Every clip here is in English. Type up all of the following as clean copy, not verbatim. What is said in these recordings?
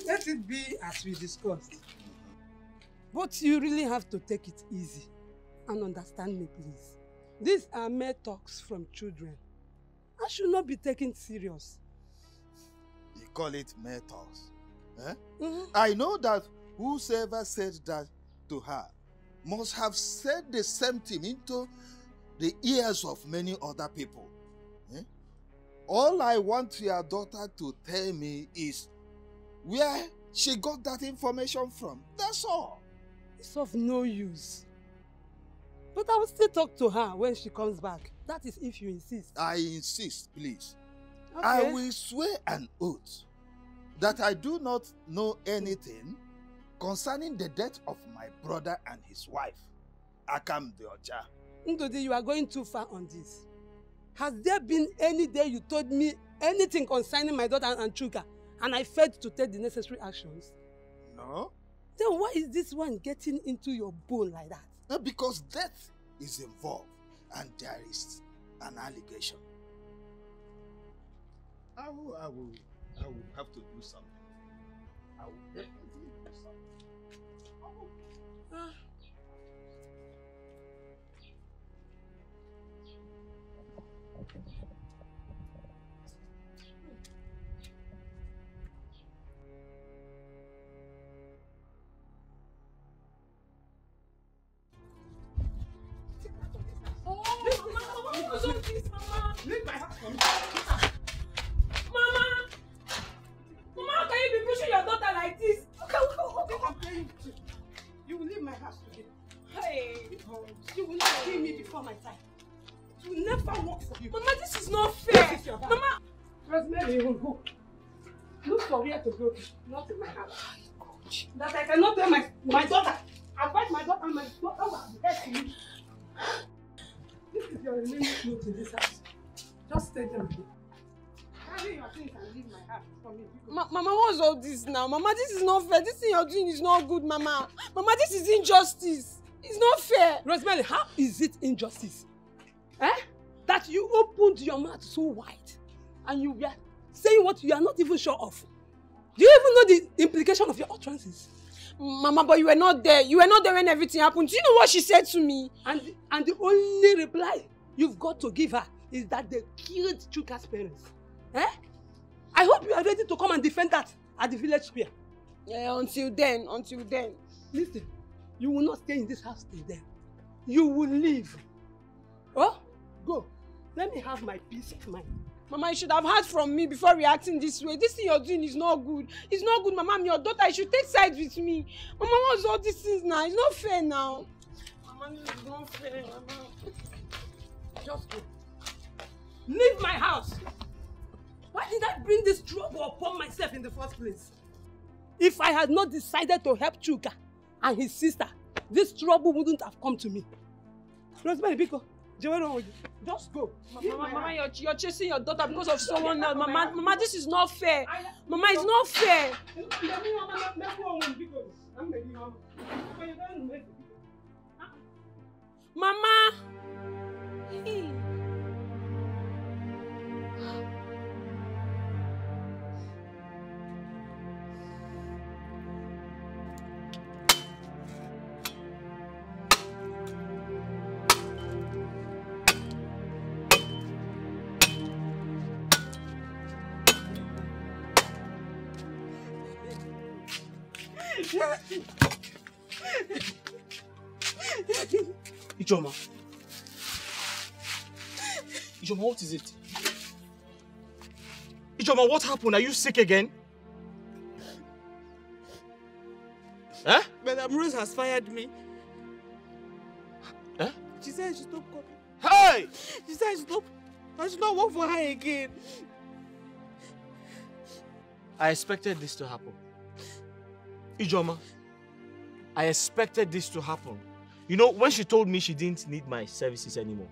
Let it be as we discussed. But you really have to take it easy and understand me, please. These are mere talks from children. I should not be taken serious. You call it mere talks? Eh? I know that whosoever said that to her must have said the same thing into the ears of many other people. Eh? All I want your daughter to tell me is where she got that information from. That's all. It's of no use. But I will still talk to her when she comes back. That is if you insist. I insist, please. Okay. I will swear an oath that I do not know anything concerning the death of my brother and his wife, Akam Deocha. Ndodi, you are going too far on this. Has there been any day you told me anything concerning my daughter and Chuka, and I failed to take the necessary actions? No. Then why is this one getting into your bone like that? No, because death is involved and there is an allegation. I will have to do something. I will definitely do something. Leave my house for me. Mama! Mama, how can you be pushing your daughter like this? Okay. You will leave my house today. Hey! You will not kill me before my time. It will never work for you. Mama, this is not fair. This is your Mama! Rosemary, you will go. Look for where to go. Not in my house. That I cannot tell my daughter. Advise my daughter and my daughter will be dead to me. This is your remaining clothes in this house. Just take them away. Carry your things and leave my house for me. Mama, what's all this now? Mama, this is not fair. This thing you're doing is not good, Mama. Mama, this is injustice. It's not fair. Rosemary, how is it injustice? Eh? That you opened your mouth so wide and you were saying what you are not even sure of. Do you even know the implication of your utterances? Mama, but you were not there. You were not there when everything happened. Do you know what she said to me? And the only reply you've got to give her is that they killed Chuka's parents. Eh? I hope you are ready to come and defend that at the village square. Yeah, until then. Listen, you will not stay in this house till then. You will leave. Oh, go. Let me have my peace of mind. Mama, you should have heard from me before reacting this way. This thing you're doing is not good. It's not good, Mama. I'm your daughter. You should take sides with me. Mama, what's all these things now? It's not fair now. Mama, this is not fair, Mama. Just go. Leave my house. Why did I bring this trouble upon myself in the first place? If I had not decided to help Chuka and his sister, this trouble wouldn't have come to me. Rosemary, Biko, just go. Mama, you're chasing your daughter because of someone else. Mama, this is not fair. Mama, it's not fair. Mama! Hey. Ijoma, what is it? Ijoma, what happened? Are you sick again? Huh? Madam Rose has fired me. Huh? She said I should stop coming. Hey! She said I should not work for her again. I expected this to happen. Ijoma, I expected this to happen. You know, when she told me she didn't need my services anymore,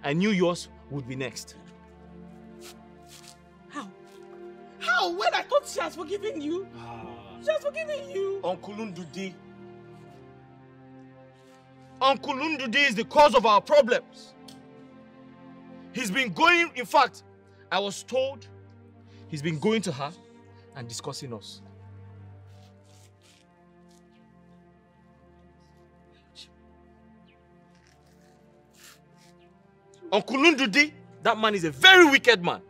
I knew yours would be next. How? How? When I thought she has forgiven you? She has forgiven you. Uncle Ndudi. Uncle Ndudi is the cause of our problems. He's been going, in fact, I was told he's been going to her and discussing us. Uncle Ndude, that man is a very wicked man.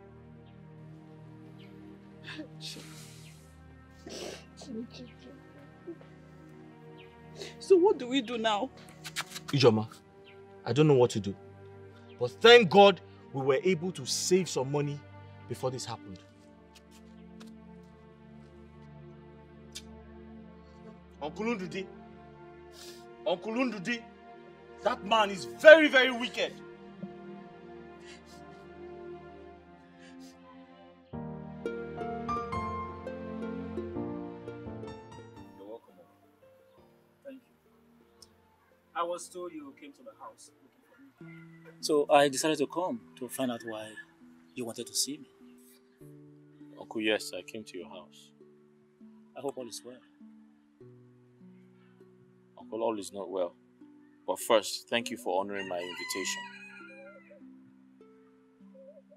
So what do we do now? Ijoma, I don't know what to do. But thank God we were able to save some money before this happened. Uncle Ndude, that man is very, very wicked. I was told you came to the house looking for me. So I decided to come to find out why you wanted to see me. Uncle, yes, I came to your house. I hope all is well. Uncle, all is not well. But first, thank you for honoring my invitation.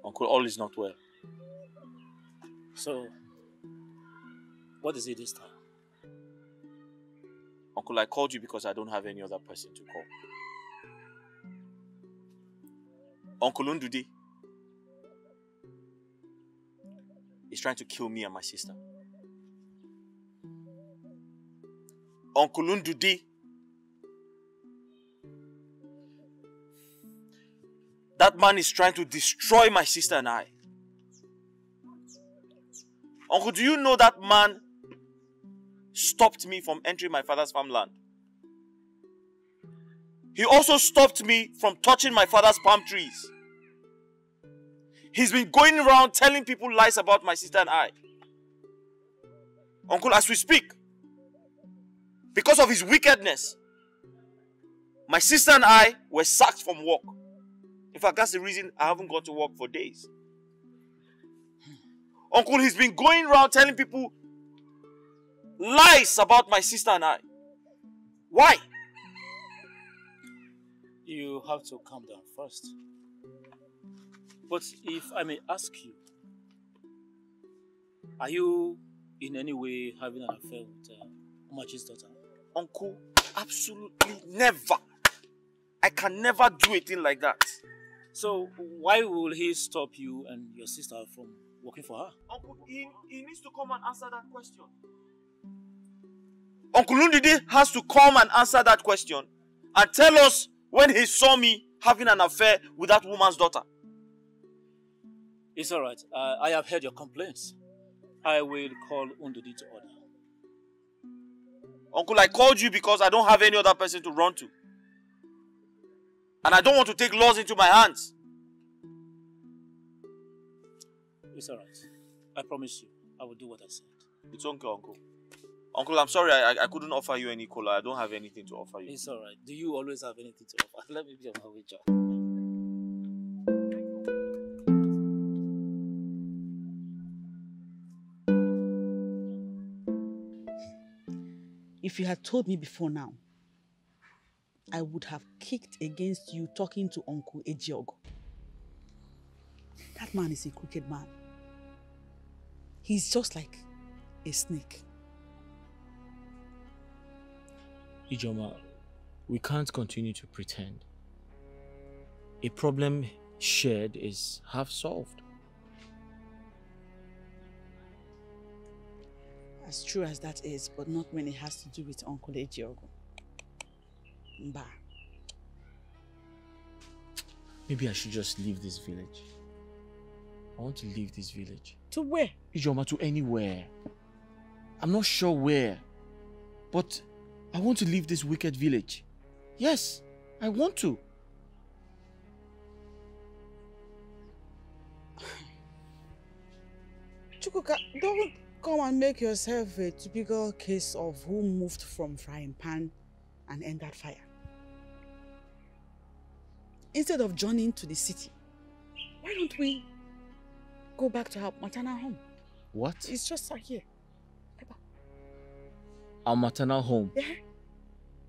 Uncle, all is not well. So, what is it this time? Uncle, I called you because I don't have any other person to call. Uncle Ndude is trying to kill me and my sister. Uncle Ndude, that man is trying to destroy my sister and I. Uncle, do you know that man stopped me from entering my father's farmland? He also stopped me from touching my father's palm trees. He's been going around telling people lies about my sister and I. Uncle, as we speak, because of his wickedness, my sister and I were sacked from work. In fact, that's the reason I haven't gone to work for days. Uncle, he's been going around telling people lies about my sister and I. Why? You have to calm down first. But if I may ask you, are you in any way having an affair with Umachi's daughter? Uncle, absolutely never. I can never do a thing like that. So why will he stop you and your sister from working for her? Uncle, he needs to come and answer that question. Uncle Ndude has to come and answer that question and tell us when he saw me having an affair with that woman's daughter. It's alright. I have heard your complaints. I will call Ndude to order. Uncle, I called you because I don't have any other person to run to. And I don't want to take laws into my hands. It's alright. I promise you, I will do what I said. It's okay, Uncle. Uncle, I'm sorry I couldn't offer you any cola. I don't have anything to offer you. It's alright. Do you always have anything to offer? Let me be on my way, John. If you had told me before now, I would have kicked against you talking to Uncle Ejiogo. That man is a crooked man. He's just like a snake. Ijoma, we can't continue to pretend. A problem shared is half solved. As true as that is, but not when it has to do with Uncle Ejiogo. Mba. Maybe I should just leave this village. I want to leave this village. To where? Ijoma, to anywhere. I'm not sure where, but I want to leave this wicked village. Yes, I want to. Chukwuka, don't come and make yourself a typical case of who moved from frying pan and entered fire. Instead of journeying to the city, why don't we go back to our maternal home? What? It's just right here. Our maternal home? Yeah.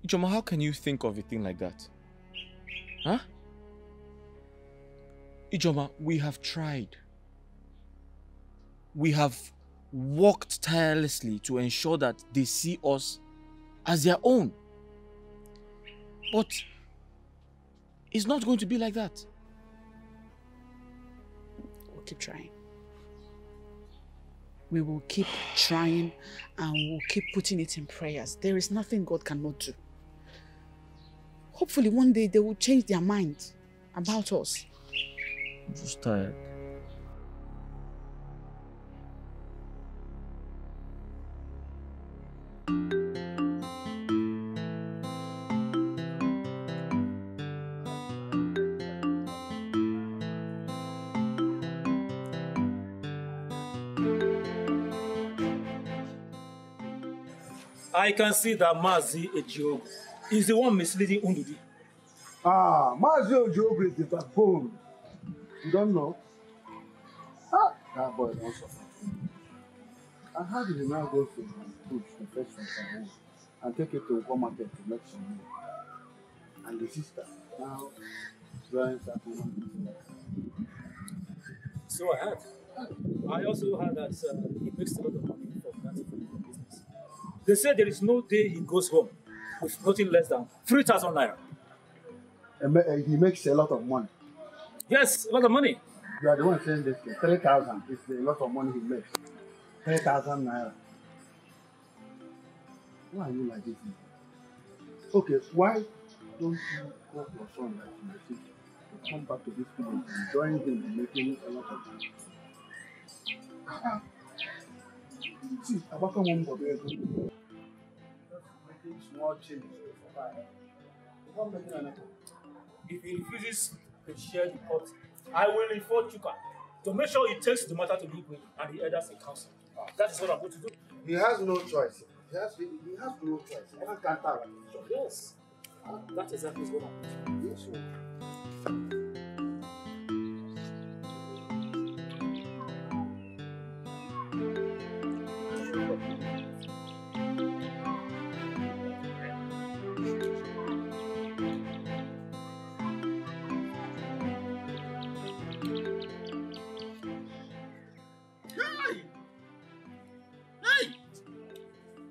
Ijoma, how can you think of a thing like that? Huh? Ijoma, we have tried. we have worked tirelessly to ensure that they see us as their own. But it's not going to be like that. We'll keep trying. We will keep trying and we'll keep putting it in prayers. There is nothing God cannot do. Hopefully one day they will change their mind about us. I'm just tired. I can see that Mazi Ejiogu is the one misleading Undudi. Mazi Ejiogu is the backbone. You don't know? That boy don't suffer. And how did he now go to food to fetch from home and take it to Uko market to make some money? And the sister now joins that woman. So I heard. I also heard that he makes a lot of money from that business. They say there is no day he goes home with nothing less than 3,000 naira. He makes a lot of money. Yes, a lot of money. You are the one saying this. 3,000 is a lot of money he makes. 3,000 naira. Why are you like this? Okay, why don't you call your son like you to come back to this village and join him in making a lot of money? See, Abaka won't go there. Making small changes for fire. If he refuses to share the pot, I will inform Chuka to make sure he takes the matter to Igwe and the elders in council. That is what I'm going to do. He has no choice. He has no choice. He can't counter it. Yes. That is exactly what I'm going to do.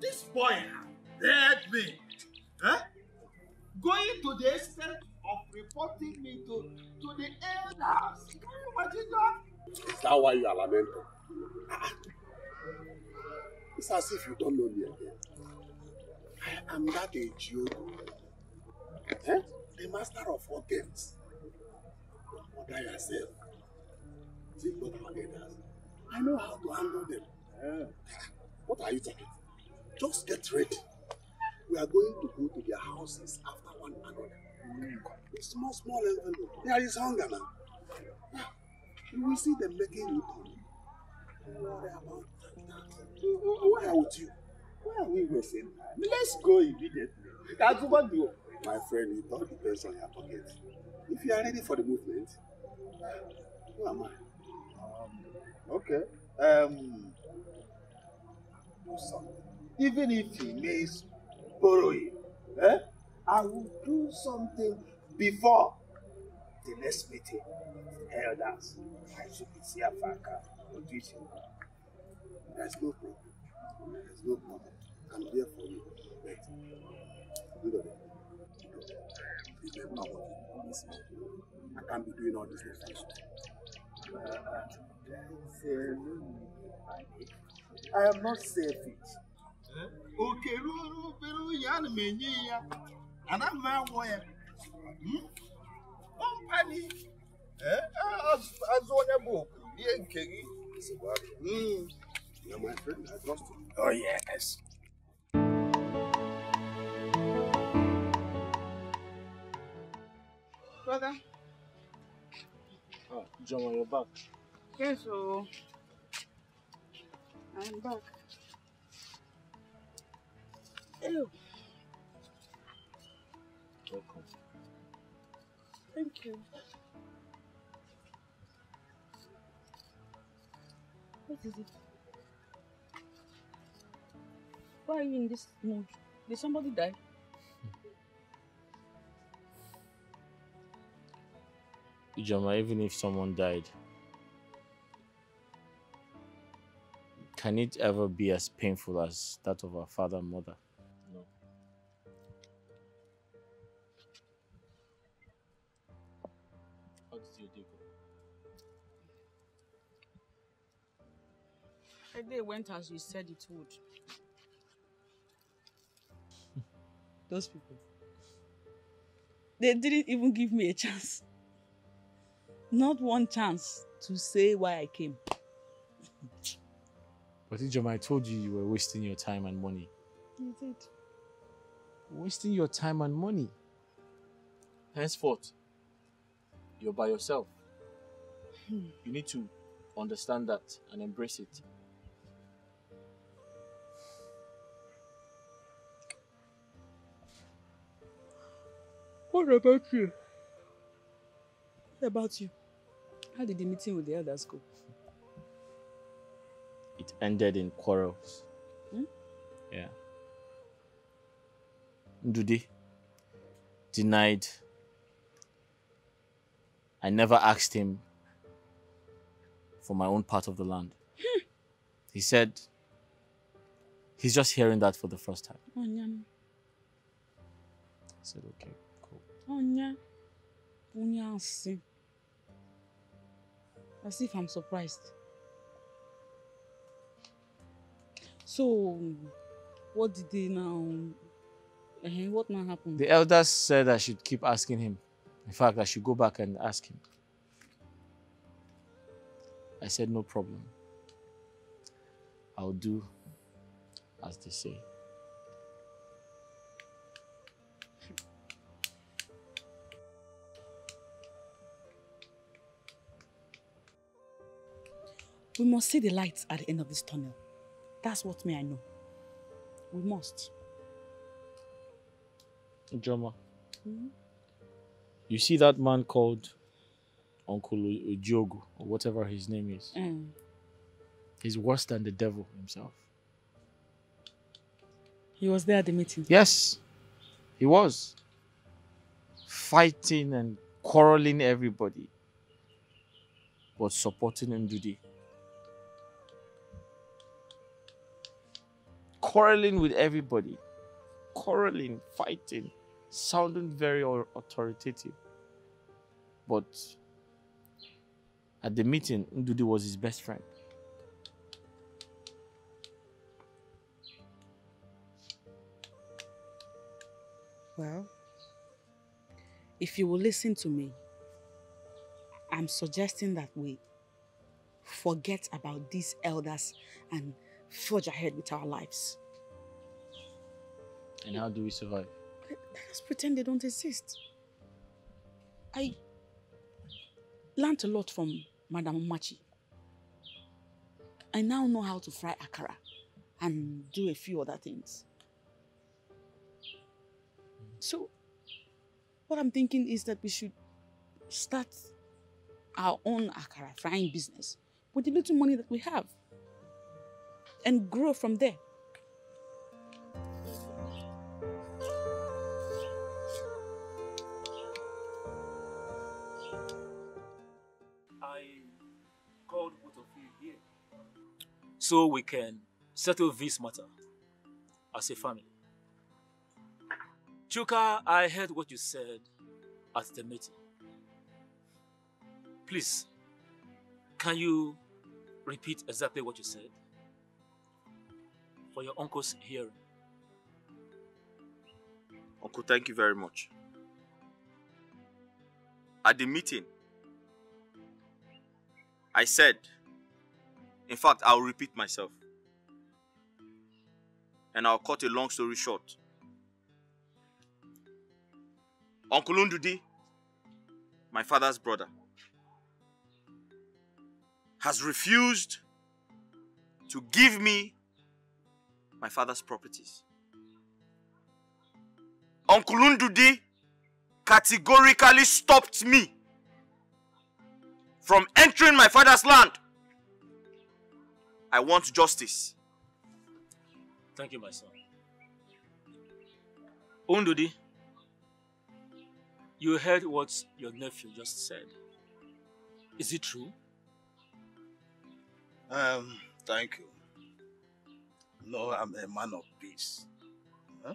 Yes, boy dared me. Huh? Going to the extent of reporting me to the elders. Can you imagine that? Is that why you are lamenting? It's as if you don't know me again. I am that Ejiogu. Eh? The master of all games. Mother yourself. See what our elders. I know how to handle them. What are you talking? Just get ready. We are going to go to their houses after one another. It's small envelope. There is hunger now. You will see them making you come. Don't worry about that. Why are with you? Why are we wasting time? Let's go immediately. My friend, it all depends on your pocket. If you are ready for the movement, who am I? Okay. Do something. Even if he may borrow you, I will do something before the next meeting with the elders. I should be here for There's no problem. There's no problem. I'm here for you. Wait. Remember what you promised me. I can't be doing all this next I am not selfish. Okay, and I'm my way. Company. As on a book. You're my friend, I trust you. Oh, yes. Brother? Oh, John, you're back. Yes, so I'm back. Ew. Welcome. Thank you. What is it? Why are you in this mood? Did somebody die? Ijoma, even if someone died, can it ever be as painful as that of our father and mother? No. How did your day go? The day went as you said it would. Those people. They didn't even give me a chance. Not one chance to say why I came. But Ijoma, I told you were wasting your time and money. You did. Wasting your time and money. Henceforth, you're by yourself. You need to understand that and embrace it. What about you? What about you? How did the meeting with the elders go? It ended in quarrels. Yeah. Ndude denied. I never asked him for my own part of the land. He said he's just hearing that for the first time. I said, okay, cool. As if I'm surprised. So, what did they now... what now happened? The elders said I should keep asking him. In fact, I should go back and ask him. I said, no problem. I'll do as they say. We must see the lights at the end of this tunnel. That's what I know. We must. Ijoma, you see that man called Uncle Ojiogu, or whatever his name is? He's worse than the devil himself. He was there at the meeting? Yes, he was. Fighting and quarreling everybody, but supporting Ndude. Quarreling with everybody. Quarreling, fighting, sounding very authoritative. But at the meeting, Ndude was his best friend. Well, if you will listen to me, I'm suggesting that we forget about these elders and forge ahead with our lives. And how do we survive? Let's pretend they don't exist. I learned a lot from Madam Machi. I now know how to fry akara and do a few other things. So, what I'm thinking is that we should start our own akara frying business with the little money that we have and grow from there. I called both of you here so we can settle this matter as a family. Chuka, I heard what you said at the meeting. Please, can you repeat exactly what you said for your uncle's hearing? Uncle, thank you very much. At the meeting, I said, in fact, I'll repeat myself. And I'll cut a long story short. Uncle Ndude, my father's brother, has refused to give me my father's properties. Uncle Ndude categorically stopped me from entering my father's land. I want justice. Thank you, my son. Ndude, you heard what your nephew just said. Is it true? Thank you. No, I'm a man of peace. Huh?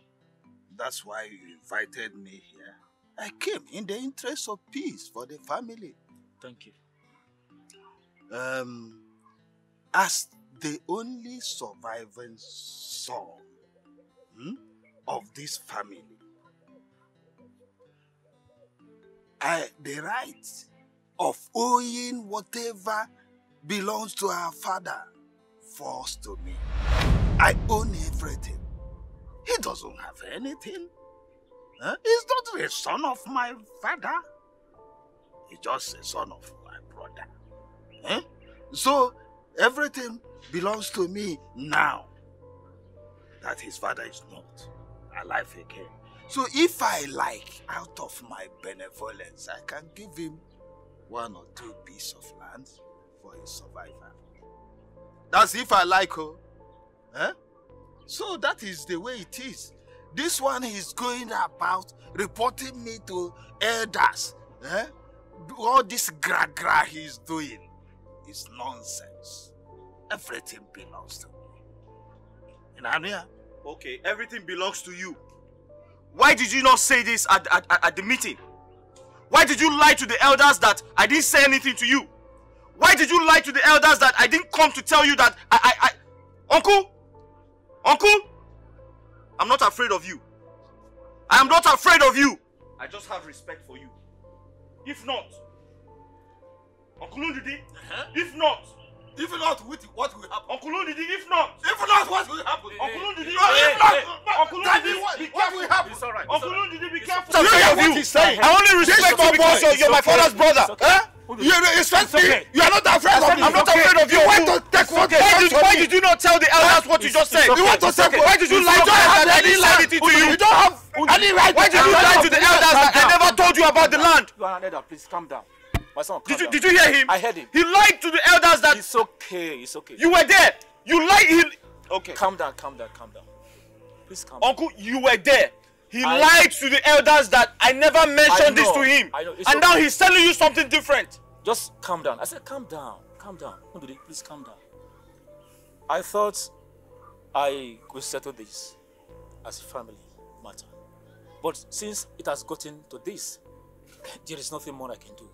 That's why you invited me here. I came in the interest of peace for the family. Thank you. As the only surviving son of this family, the right of owing whatever belongs to our father falls to me. I own everything. He doesn't have anything. He's not a son of my father. He's just a son of my brother. So everything belongs to me now that his father is not alive again. So if I like, out of my benevolence, I can give him 1 or 2 pieces of land for his survival. That's if I like, So that is the way it is. This one is going about reporting me to elders. All this gra-gra he's doing is nonsense. Everything belongs to me. Inania? Okay, everything belongs to you. Why did you not say this at the meeting? Why did you lie to the elders that I didn't say anything to you? Why did you lie to the elders that I didn't come to tell you that Uncle, I'm not afraid of you. I am not afraid of you. I just have respect for you. If not, Uncle Ndidi, if not, what will happen? Uncle Ndidi, if not, what will happen? Uncle Ndidi, Uncle Ndidi, what will happen? It's alright. Uncle Ndidi, be careful. You hear what he's saying? I only respect you because you're my father's brother. You respect me? You are not afraid of me. I'm not afraid of you. You want to take what Why did you not tell the elders what you just said? You want to take Why did you lie to the elders that I didn't say anything to you? You don't have any right. Why did you lie to the elders that I never told you about the land? You are an elder, please calm down. My son, calm down. Did you hear him? I heard him. He lied to the elders that... It's okay, it's okay. You were there. You lied. Okay. Calm down. Please calm down. Uncle, you were there. He lied to the elders that I never mentioned this to him. I know. And now he's telling you something different. Just calm down. I said calm down. Nobody, please calm down. I thought I could settle this as a family matter. But since it has gotten to this, there is nothing more I can do.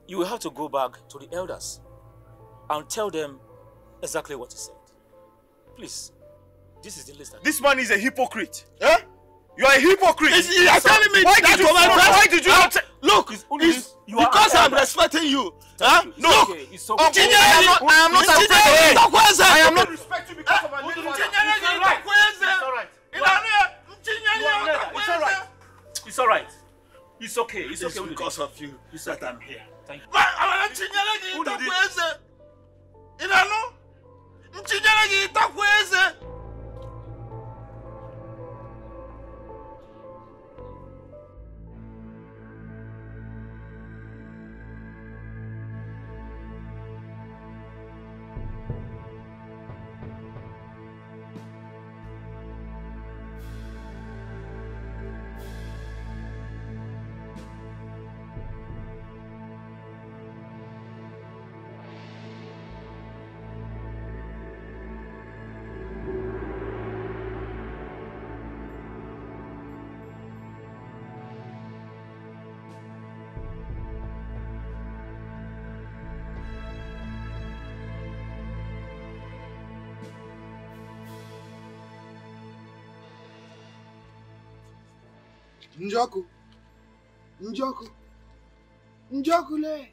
You will have to go back to the elders and tell them exactly what he said. Please, this is the list. This man is a hypocrite. You are a hypocrite. You are telling me why did you not... Look, because I'm respecting you. No, it's okay. I am not afraid of you. I am not respecting you because of my little father. It's alright. It's okay. It's because of you that I'm here. Thank you. Njoku le.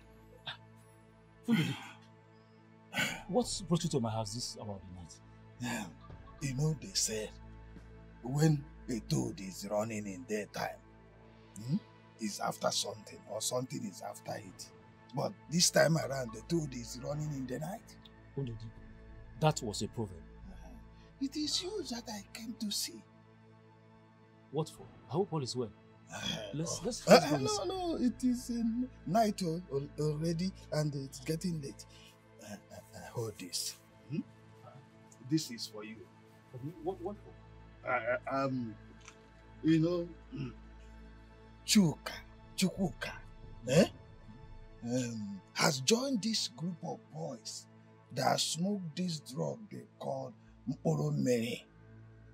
What brought you to my house this about the night? You know, they said when a toad is running in daytime, it's after something, or something is after it. But this time around, the toad is running in the night. That was a proverb. It is you that I came to see. What for? I hope all is well. Let's go. No, it is night already and it's getting late. Hold this. This is for you. What for? You know, Chukwuka, has joined this group of boys that smoke this drug they call Mporomere.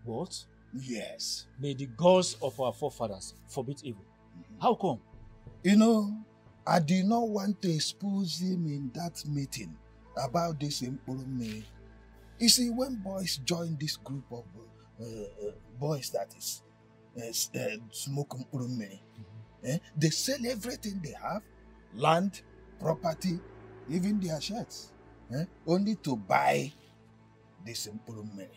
What? Yes. May the gods of our forefathers forbid evil. How come? You know, I did not want to expose him in that meeting about this Mporomere. You see, when boys join this group of boys that is smoke Mporomere, they sell everything they have, land, property, even their shirts, only to buy this Mporomere.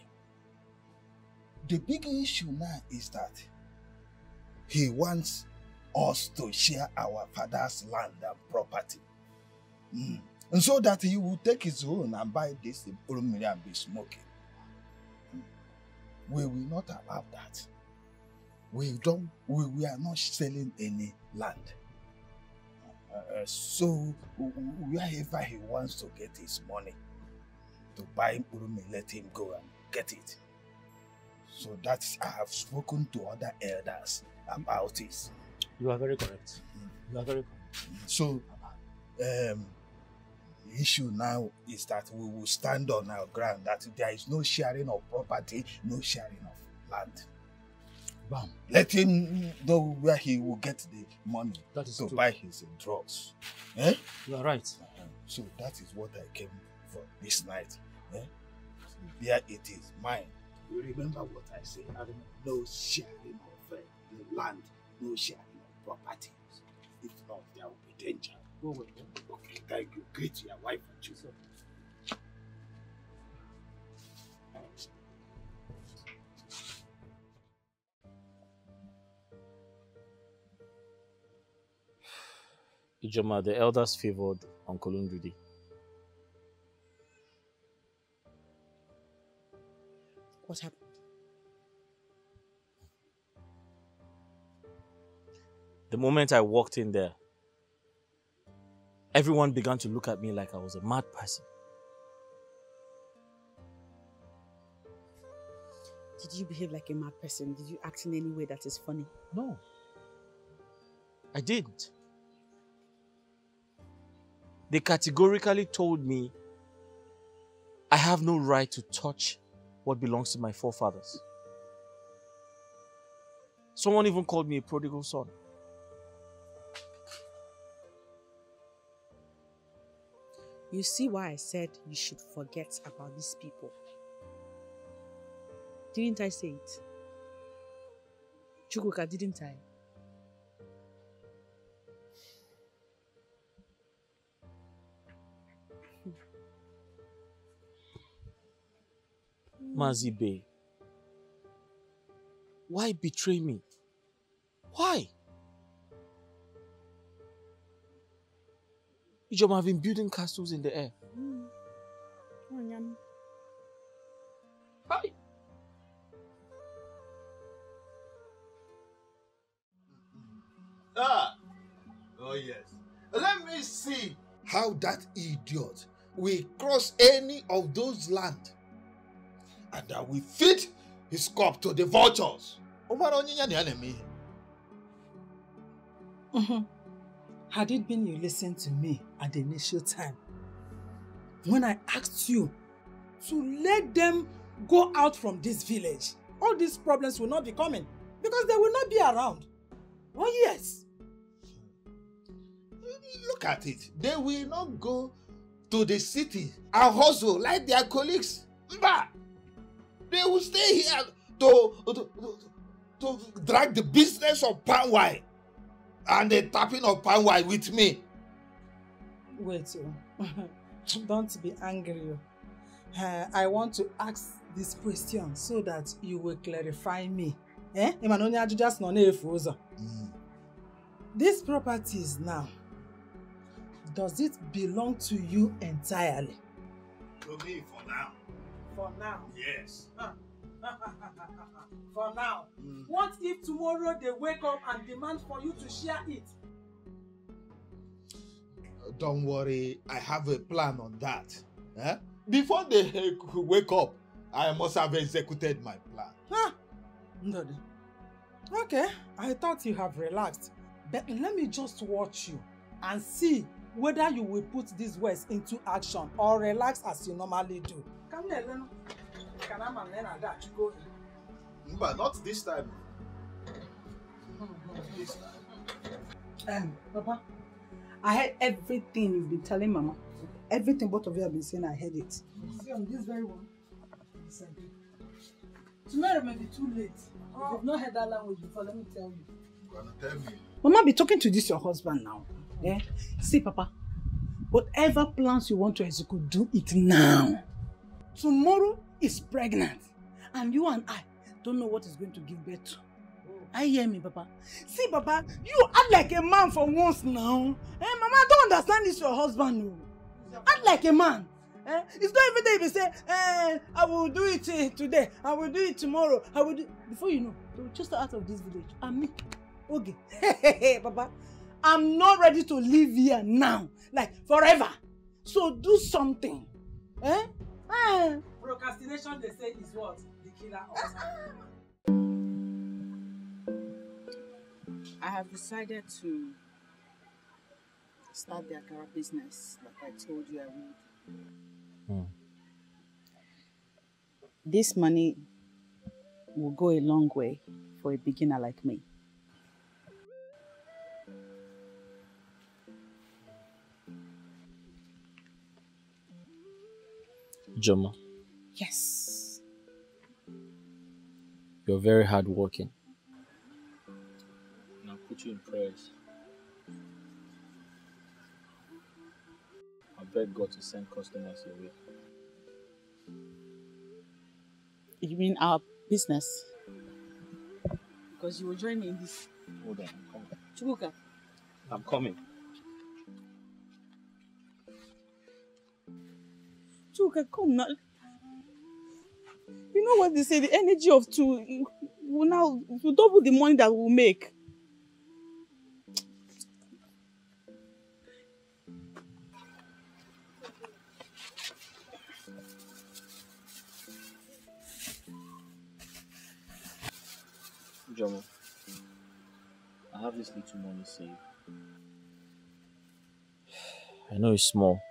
The big issue now is that he wants us to share our father's land and property. And so that he will take his own and buy this Mporomere and be smoking. We will not allow that. We are not selling any land. So wherever he wants to get his money to buy Mporomere, let him go and get it. So that's, I have spoken to other elders about it. You are very correct. You are very correct. So the issue now is that we will stand on our ground, that there is no sharing of property, no sharing of land. Bam. Let him know where he will get the money to buy his drugs. You are right. So that is what I came for this night. There it is, mine. You remember what I said? No sharing of the land, no sharing of property. If not, there will be danger. Go away. Okay, thank you. Greet your wife and children. Ijoma, the elders favored Uncle Ndudi. What happened? The moment I walked in there, everyone began to look at me like I was a mad person. Did you behave like a mad person? Did you act in any way that is funny? No. I didn't. They categorically told me I have no right to touch what belongs to my forefathers. Someone even called me a prodigal son. You see why I said you should forget about these people. Didn't I say it? Chukwuka, didn't I? Mazibe, why betray me? Why? Ijoma have been building castles in the air. Hi. Oh yes. Let me see how that idiot will cross any of those lands. And that we feed his cup to the vultures. Had it been you listened to me at the initial time, when I asked you to let them go out from this village, all these problems will not be coming because they will not be around. Oh yes. Look at it. They will not go to the city and hustle like their colleagues. They will stay here to drag the business of palm wine and the tapping of palm wine with me. Wait, don't be angry. I want to ask this question so that you will clarify me. These properties now, does it belong to you entirely? To me for now. For now? Yes. For now. What if tomorrow they wake up and demand for you to share it? Don't worry, I have a plan on that. Before they wake up, I must have executed my plan. Ndodi. Okay, I thought you have relaxed. But let me just watch you and see whether you will put these words into action or relax as you normally do. Come here, Leno. But not this time. This time. Papa, I heard everything you've been telling Mama. Everything both of you have been saying, I heard it. See, on this very one, tomorrow may be too late. If you've not heard that language before, let me tell you. You're gonna tell me. Mama, be talking to this your husband now. Yeah? See, Papa, whatever plans you want to execute, do it now. Tomorrow is pregnant, and you and I don't know what is going to give birth to. I hear me, Papa. See, Papa, you act like a man for once now. Eh, Mama, I don't understand this your husband. No. Act like a man. Eh? It's not every day if you say, I will do it today, I will do it tomorrow, I will do. Before you know, they will just out of this village. And me, okay. Hey, Papa, I'm not ready to live here now, like forever. So do something. Eh? Procrastination, they say, is what? The killer of time. I have decided to start the Akara business like I told you I would. This money will go a long way for a beginner like me. Joma. Yes. You're very hardworking. And I'll put you in prayers. I beg God to send customers your way. You mean our business? Because you will join me in this. Hold on, I'm coming. Chukwuka. I'm coming. Chukwuka, come now. You know what they say, the energy of two will double the money that we'll make. Jomo, I have this little money saved. I know it's small,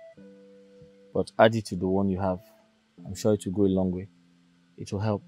but add it to the one you have. I'm sure it will go a long way. It will help.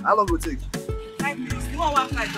How long will it take? 5 minutes. You want one flight?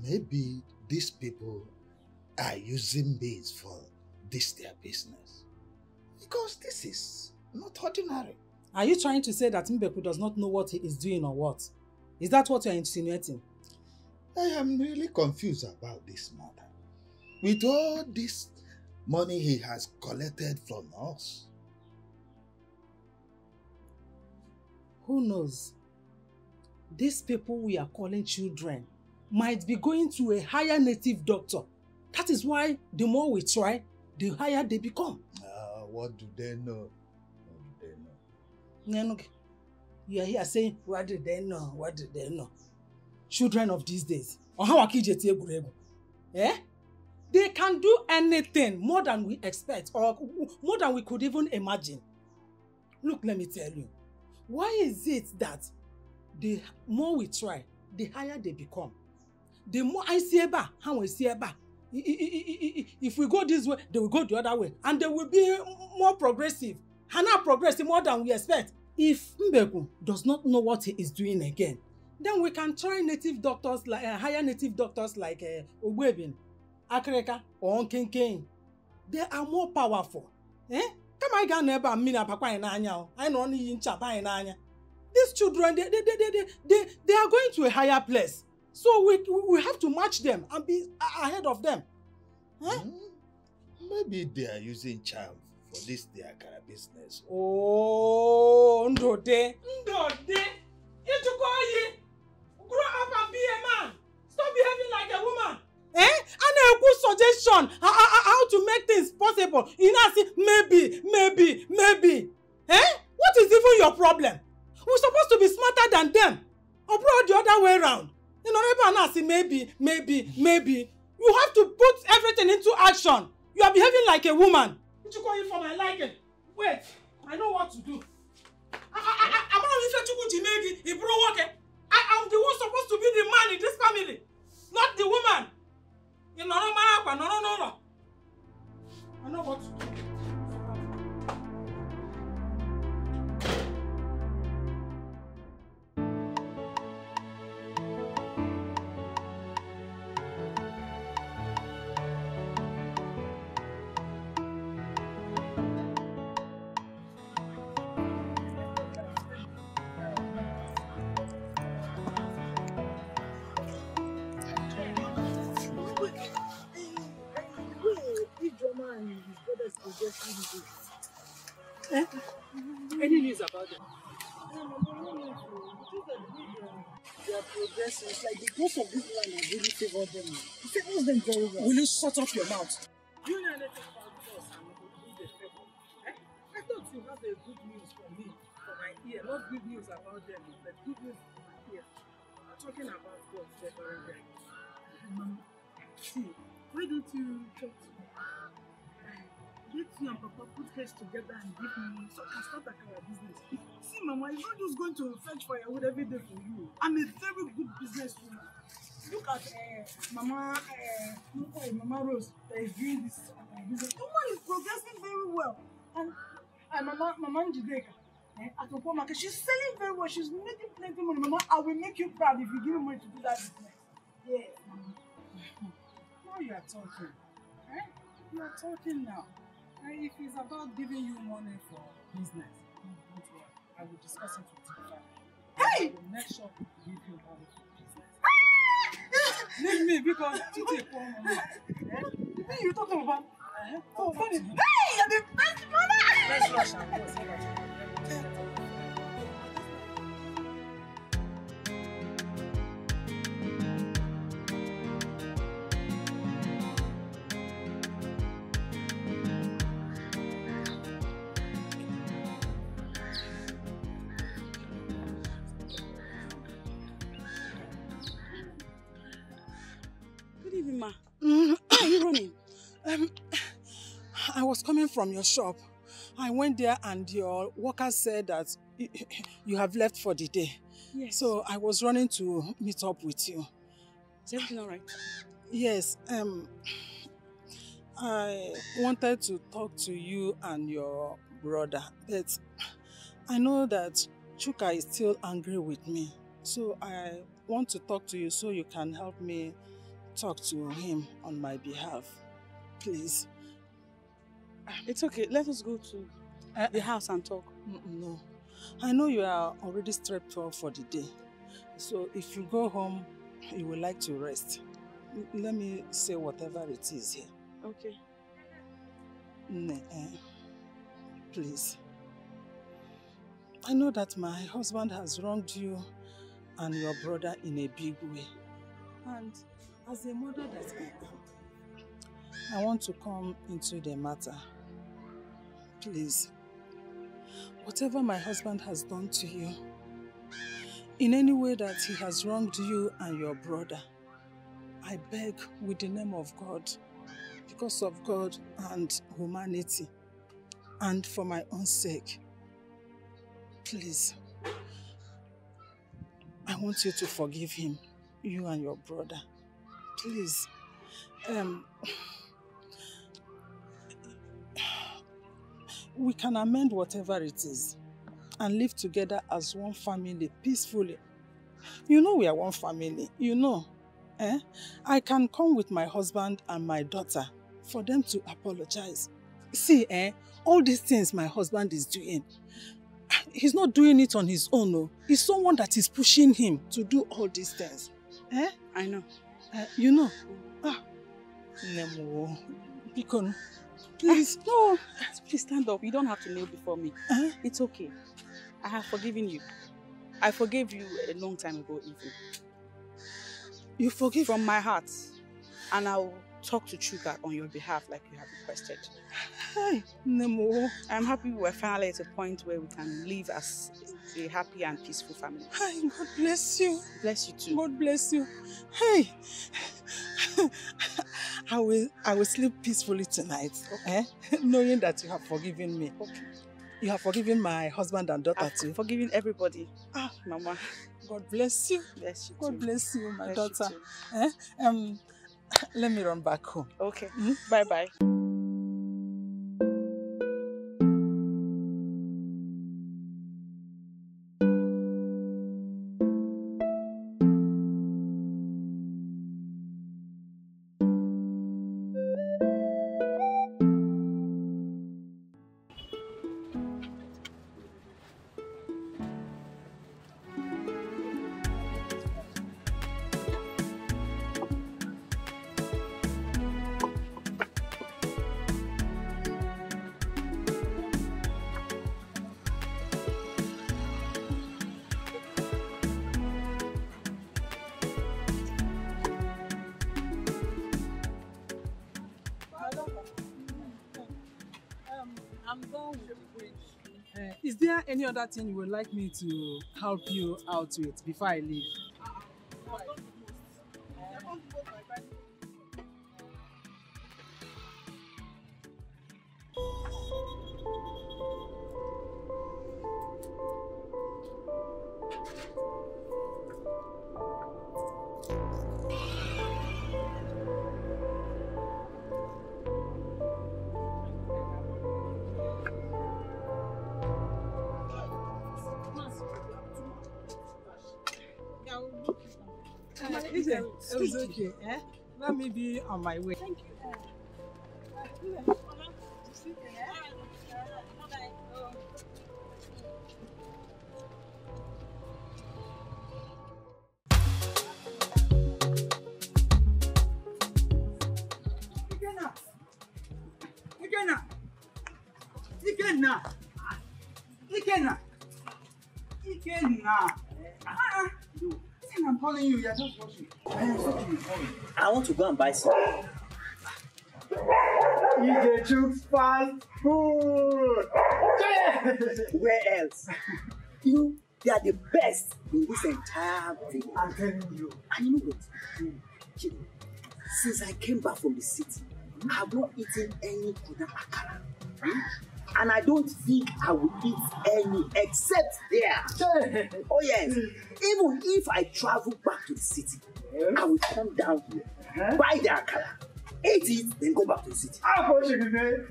maybe these people are using me for this their business. Because this is not ordinary. Are you trying to say that Mbeku does not know what he is doing or what? Is that what you're insinuating? I am really confused about this matter. With all this money he has collected from us. Who knows? These people we are calling children might be going to a higher native doctor. That is why the more we try, the higher they become. What do they know? What do they know? You are here saying, what do they know? What do they know? Children of these days. Eh? They can do anything more than we expect or more than we could even imagine. Look, let me tell you. Why is it that the more we try, the higher they become? The more I see eba, how we see eba. If we go this way, they will go the other way. And they will be more progressive. And now progressive more than we expect. If Mbeku does not know what he is doing again, then we can try native doctors, like higher native doctors like Ogwebin, Akreka, or Nkenken. They are more powerful. Eh? Come I can never mean a papa in Anya. I know only in Chapa in Anya. These children, they are going to a higher place. So we have to match them and be ahead of them. Huh? Maybe they are using charm for this their kind of business. Oh, Ndode. You to go here. Grow up and be a man. Stop behaving like a woman. Eh? And a good suggestion how to make things possible. You know, say maybe. Eh? What is even your problem? We're supposed to be smarter than them. Or the other way around. You know, never say maybe. You have to put everything into action. You are behaving like a woman. Did you call you for my liking? Wait, I know what to do. I'm the one supposed to be the man in this family, not the woman. You know, no. I know what to do. Any news about them? They are progressing. It's like the growth of this land has really favored them. It favors them very well. Will you shut up your mouth? Do you know anything about us and who they favor? I thought you have a good news for me, for my ear. Not good news about them, but good news for my ear. I'm talking about God favoring them. See, why don't you talk to me? Get you and Papa put heads together and give me money so I can start a business. See, Mama, I'm not just going to fetch firewood every day for you. I'm a very good businesswoman. Look at Mama Rose that is doing this business. The woman is progressing very well. And Mama Njideka at Opo Market, she's selling very well. She's making plenty money. Mama, I will make you proud if you give me money to do that business. Yes, Mama. Now you are talking. You are talking now. If it's about giving you money for business, don't worry. I will discuss it with your family. Hey! I will make sure to give you money for business. Leave me because you take one money. Hey, you're talking about? Oh, funny. Hey, you're the best mother! Let's rush and go see that. Where are you running? I was coming from your shop. I went there and your workers said that you have left for the day. Yes. So I was running to meet up with you. Is everything all right? Yes. I wanted to talk to you and your brother, but I know that Chuka is still angry with me. So I want to talk to you so you can help me talk to him on my behalf. Please. It's okay. Let us go to the house and talk. No. I know you are already strapped up for the day. So if you go home, you would like to rest. Let me say whatever it is here. Okay. Please. I know that my husband has wronged you and your brother in a big way. And as a mother that I want to come into the matter. Please. Whatever my husband has done to you, in any way that he has wronged you and your brother, I beg with the name of God, because of God and humanity, and for my own sake, please, I want you to forgive him, you and your brother. Please. We can amend whatever it is and live together as one family peacefully. You know we are one family, you know. I can come with my husband and my daughter for them to apologize. See, all these things my husband is doing, he's not doing it on his own. No. It's someone that is pushing him to do all these things. I know. You know. Nemo, Bikon, please. No, please stand up. You don't have to kneel before me. It's okay. I have forgiven you. I forgave you a long time ago, even. You forgive? From my heart. And I will talk to Chuka on your behalf like you have requested. Hey, Nemo. I'm happy we're finally at a point where we can live as a happy and peaceful family. Hey, God bless you. Bless you too. God bless you. Hey, I will sleep peacefully tonight, okay. Knowing that you have forgiven me. Okay. You have forgiven my husband and daughter too. Forgiven everybody. Mama. God bless you. Bless you too. God bless you, my bless daughter. You too. Let me run back home. Okay. Bye-bye. I'm done with the bridge. Is there any other thing you would like me to help you out with before I leave? It's okay. Let me be on my way. Thank you. I'm calling you, you're just watching. I want to go and buy some. EJ Chooks fast food! Where else? You, they are the best in this entire thing. I'm telling you. And you know what? Since I came back from the city, I have not eaten any kuda akara. And I don't think I will eat any except there. Oh yes. Even if I travel back to the city, I will come down here, buy the akara, eat it, then go back to the city. How much you made?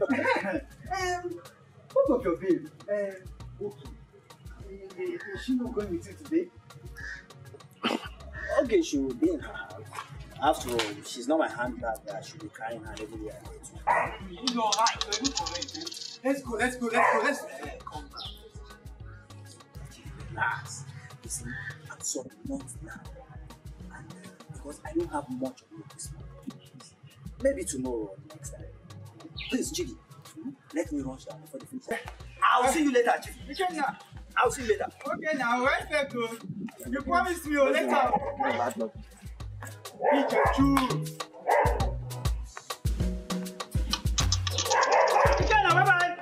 What of your babe? Okay. Is she not going with you today? Okay, she will be in her house. After all, she's not my handbag that I should be carrying her everywhere I go to. You know, let's go. Come back. Relax. Listen, I'm sorry, not now. And because I don't have much of this month. Maybe tomorrow or next time. Please, Chidi, let me rush down before the finish. I'll see you later, Chidi. Okay, now. I'll see you later. Okay, now, where's that go? You promised me later. Eat your shoes. Okay, now, bye-bye.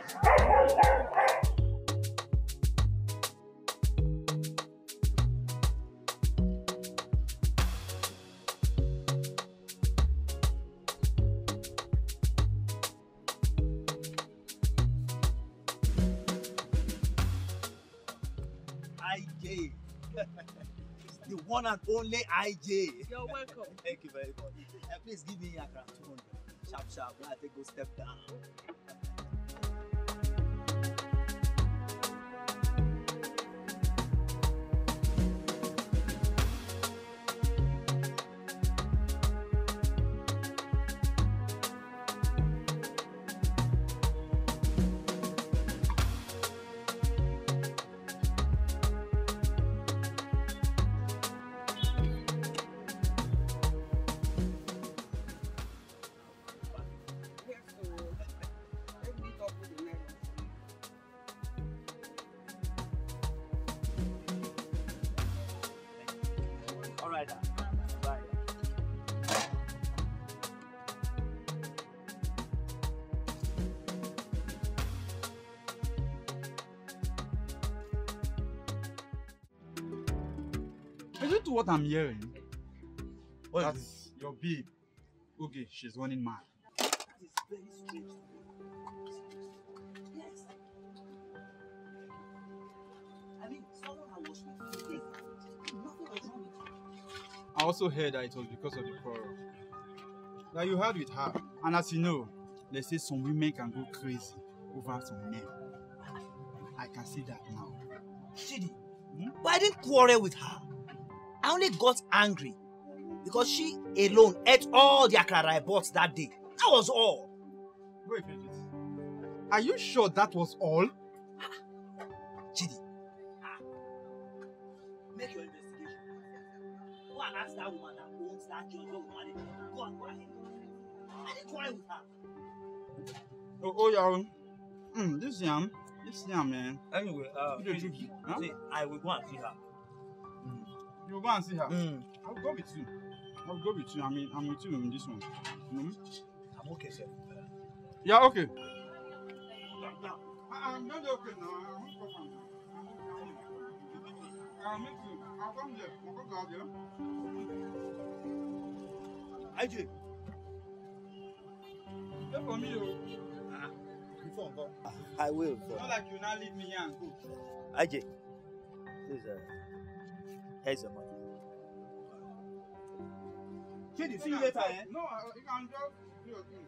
IJ. The one and only IJ. You're welcome. Thank you very much. Please give me a 200. Sharp. I take go step down. Bye. Is it what I'm hearing? What That is your babe, okay, she's running mad. That is very strange. Yes. I mean, someone I was with today, nothing was wrong with you. I also heard that it was because of the quarrel that you had with her. And as you know, they say some women can go crazy over some men. I can see that now. Chidi, but I didn't quarrel with her. I only got angry because she alone ate all the akara I bought that day. That was all. Wait. Are you sure that was all? Chidi, make your investigation. Go and ask that woman that owns that joint. Go ahead. I didn't quarrel with her. Oh, yeah. This yam, man. Anyway, Huh? see, I will go and see her. You will go and see her. I'll go with you. I mean, I'm with you in this one. I'm okay, sir. Yeah, okay. I'm not okay now. I won't come now. I'll meet you. I'll come there. I'll come out there. IJ. Wait for me, Before go. I will. Not like you now leave me here and go. IJ. Please, here's your money. Chidi, see you later, eh? No, you can just do your thing.